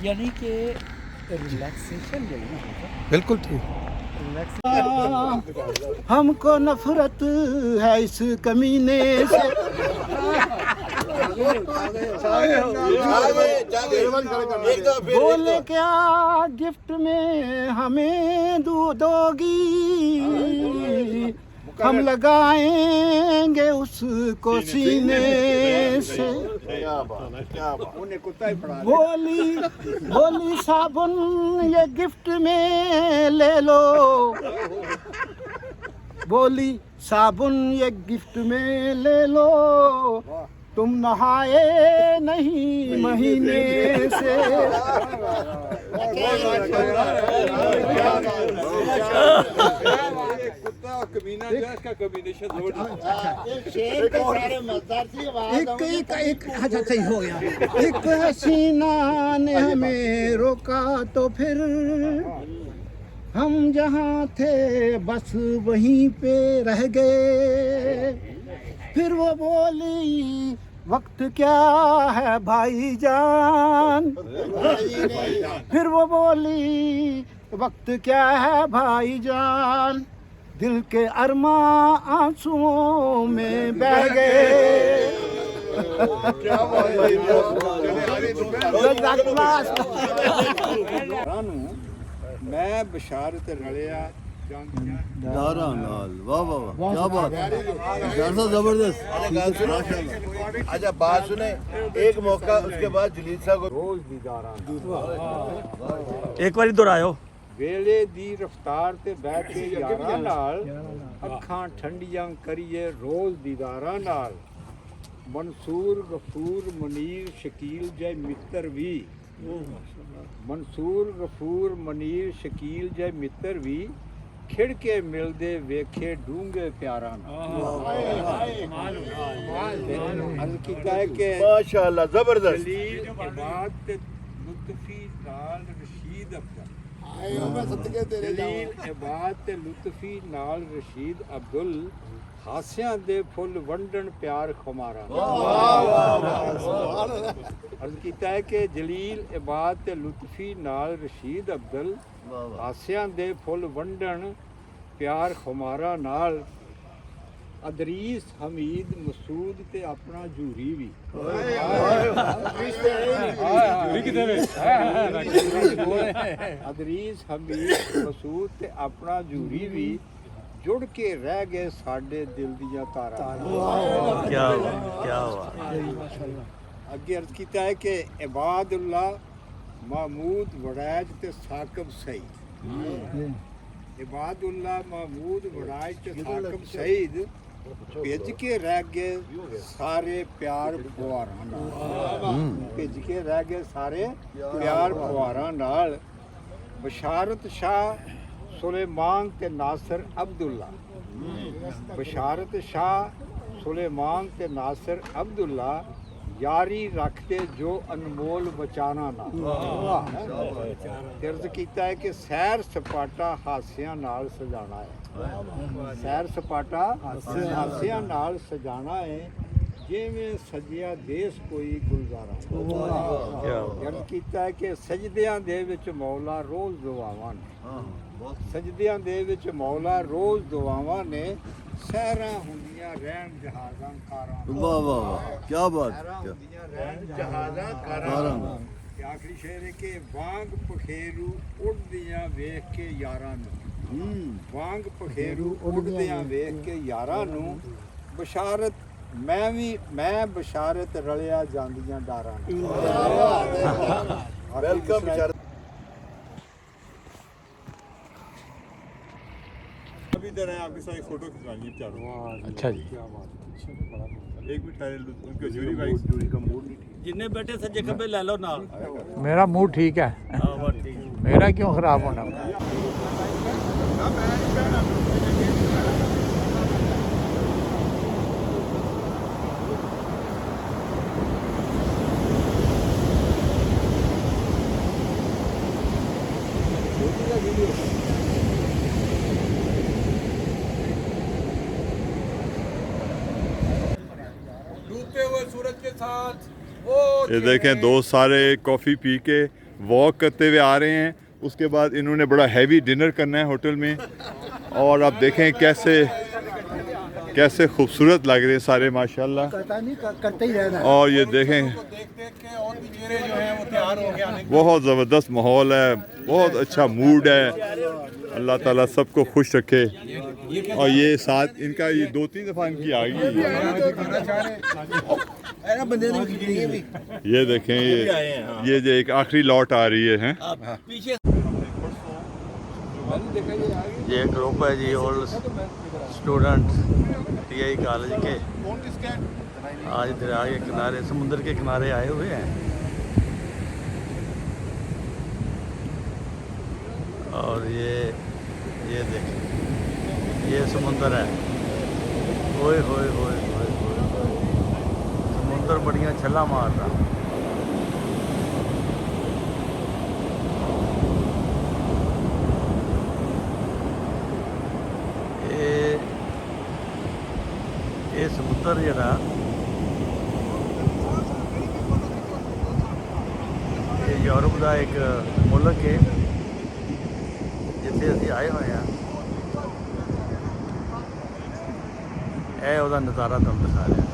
यानी कि रिलैक्सेशन जो है ना, बिल्कुल ठीक। हमको नफरत है इस कमीने से। बोले क्या गिफ्ट में हमें दोगी, हम लगाएंगे उसको सीने से। बोली बोली साबुन ये गिफ्ट में ले लो, बोली साबुन ये गिफ्ट में ले लो, तुम नहाए नहीं महीने से। कमीना जो है इसका कॉम्बिनेशन एक सही हो गया। एक हसीना ने हमें रोका तो फिर हम जहाँ थे बस वहीं पे रह गए। फिर वो बोली वक्त क्या है भाईजान, फिर वो बोली वक्त क्या है भाईजान, दिल के अरमा आंसुओं में बह गए। मैं बशारत रलिया दारा नाल। वाह वाह वाह, क्या बात है, जबरदस्त। अच्छा बात सुने, एक मौका उसके बाद जलील साहब को रोज दीदारा एक बारी दोहरायो। ਵੇਲੇ ਦੀ ਰਫਤਾਰ ਤੇ ਬੈਠ ਕੇ ਯਾਰਾਂ ਨਾਲ, ਅੱਖਾਂ ਠੰਡੀਆਂ ਕਰੀਏ ਰੋਜ਼ ਦੀਦਾਰਾਂ ਨਾਲ। ਮਨਸੂਰ ਗਫੂਰ ਮਨੀਰ ਸ਼ਕੀਲ ਜੈ ਮਿੱਤਰ ਵੀ, ਮਨਸੂਰ ਗਫੂਰ ਮਨੀਰ ਸ਼ਕੀਲ ਜੈ ਮਿੱਤਰ ਵੀ, ਖਿੜ ਕੇ ਮਿਲਦੇ ਵੇਖੇ ਡੂੰਘੇ ਪਿਆਰਾਂ ਨਾਲ। ਅਰਜ਼ ਕੀਤਾ ਹੈ ਕਿ माशाल्लाह जबरदस्त। ਜਲੀਲ ਇਬਾਦ ਤੇ ਲੁਤਫੀ ਨਾਲ ਰਸ਼ੀਦ ਅਫਜ਼ਲ, ਜਲੀਲ ਇਬਾਦ ਤੇ ਲੁਤਫੀ ਨਾਲ ਰਸ਼ੀਦ ਅਬਦੁਲ, ਹਾਸਿਆਂ ਦੇ ਫੁੱਲ ਵੰਡਣ ਪਿਆਰ ਖੁਮਾਰਾਂ। ਅਰਜ਼ ਕੀਤਾ ਹੈ ਕਿ ਜਲੀਲ ਇਬਾਦ ਤੇ ਲੁਤਫੀ ਨਾਲ ਰਸ਼ੀਦ ਅਬਦੁਲ, ਹਾਸਿਆਂ ਦੇ ਫੁੱਲ ਵੰਡਣ ਪਿਆਰ ਖੁਮਾਰਾਂ ਨਾਲ। ਅਦਰੀਸ ਹਮੀਦ ਮਸੂਦ ਤੇ ਆਪਣਾ ਜੂਰੀ ਵੀ, ਅਦਰੀਸ ਹਮੀਦ ਮਸੂਦ ਤੇ ਆਪਣਾ ਜੂਰੀ ਵੀ, ਜੁੜ ਕੇ ਰਹਿ ਗਏ ਸਾਡੇ ਦਿਲ ਦੀਆਂ ਤਾਰਾਂ। क्या हुआ, क्या हुआ। ਅੱਗੇ ਅਰਜ਼ ਕੀਤਾ ਹੈ ਕਿ ਇਬਾਦੁल्ला महमूद वड़ैज ते साकब सईद, इबादुल्ला महमूद वड़ैज ते साकब सईद, ਭਿੱਜ ਕੇ ਰਹਿ ਗਏ ਸਾਰੇ ਪਿਆਰ ਫੁਆਰਾਂ ਨਾਲ। ਭਿੱਜ ਕੇ ਰਹਿ ਗਏ ਸਾਰੇ ਪਿਆਰ ਫੁਆਰਾਂ ਨਾਲ। ਬਸ਼ਾਰਤ ਸ਼ਾਹ ਸੁਲੇਮਾਨ ਤੇ ਨਾਸਰ ਅਬਦੁੱਲਾ, ਬਸ਼ਾਰਤ ਸ਼ਾਹ ਸੁਲੇਮਾਨ ਤੇ ਨਾਸਰ ਅਬਦੁੱਲਾ, ਯਾਰੀ ਰੱਖਦੇ ਜੋ ਅਨਮੋਲ ਬਚਾਨਾ ਨਾਲ। ਅਰਜ਼ ਕੀਤਾ ਹੈ ਕਿ ਸੈਰ ਸਪਾਟਾ ਹਾਸਿਆਂ ਨਾਲ ਸਜਾਣਾ ਹੈ, ਸੈਰ ਸਪਾਟਾ ਹਾਸਿਆਂ ਨਾਲ ਸਜਾਣਾ ਹੈ, ਜਿਵੇਂ ਸਜਿਆ ਦੇਸ ਕੋਈ ਗੁਲਜ਼ਾਰਾ। ਅਰਜ਼ ਕੀਤਾ ਹੈ ਕਿ ਸਜਦਿਆਂ ਦੇ ਵਿੱਚ ਮੌਲਾ ਰੋਜ਼ ਦੁਆਵਾਂ ਨੇ, ਸਜਦਿਆਂ ਦੇ ਵਿੱਚ ਮੌਲਾ ਰੋਜ਼ ਦੁਆਵਾਂ ਨੇ, ਸਹਿਰਾਂ ਹੁੰਦੀਆਂ ਰਹਿਣ ਜਹਾਜ਼ਾਂ ਕਾਰਾਂ। वाह वाह वाह, क्या बात ਸਹਿਰਾਂ है। ਹੁੰਦੀਆਂ ਰਹਿਣ ਜਹਾਜ਼ਾਂ ਕਾਰਾਂ। ਤੇ ਆਖਰੀ ਸ਼ੇਰ ਹੈ ਕਿ ਵਾਂਗ ਪਖੇਰੂ ਉੱਡਦੀਆਂ ਵੇਖ ਕੇ ਯਾਰਾਂ ਨੂੰ, ਵਾਂਗ ਪਖੇਰੂ ਉੱਡਦਿਆਂ ਵੇਖ ਕੇ ਯਾਰਾਂ ਨੂੰ, ਬਸ਼ਾਰਤ ਮੈਂ ਬਸ਼ਾਰਤ ਰਲਿਆ ਜਾਂਦੀਆਂ ਡਾਰਾਂ ਨੂੰ। वेलकम। अभी इधर है, आपके साथ एक फोटो खिंचवानी है चारों। अच्छा जी। एक भी ठहरे, उनके जूरी भाई का मूड नहीं ठीक। जिन्ने बैठे सज्जे खब्बे ले लो नाल। मेरा मूड ठीक है, मेरा क्यों खराब होना। डूबते हुए सूरज के साथ ये देखें दोस्त सारे कॉफ़ी पी के वॉक करते हुए आ रहे हैं। उसके बाद इन्होंने बड़ा हैवी डिनर करना है होटल में। और आप देखें कैसे खूबसूरत लग रहे हैं सारे माशाल्लाह। करते ही रहना। और ये देखें बहुत ज़बरदस्त माहौल है, बहुत अच्छा मूड है। अल्लाह ताला सबको खुश रखे। और ये साथ इनका ये 2-3 दफ़ा इनकी आ गई। ये देखें ये जो एक आखिरी लॉट आ रही है। ये ग्रुप है जी ओल्ड स्टूडेंट टीआई कॉलेज के, आज दरिया के किनारे, समुद्र के किनारे आए हुए हैं। और ये देखें ये समुंदर है। ओए होए होए होए होए, समुंदर बढ़िया छल्ला मार रहा। ये समुद्र जरा ये यूरोप का एक मुल्क है जिथे असीं आए हुए हैं। ਇਹ ਉਹਦਾ ਨਜ਼ਾਰਾ ਤੁਹਾਨੂੰ ਦਿਖਾ ਰਿਹਾ।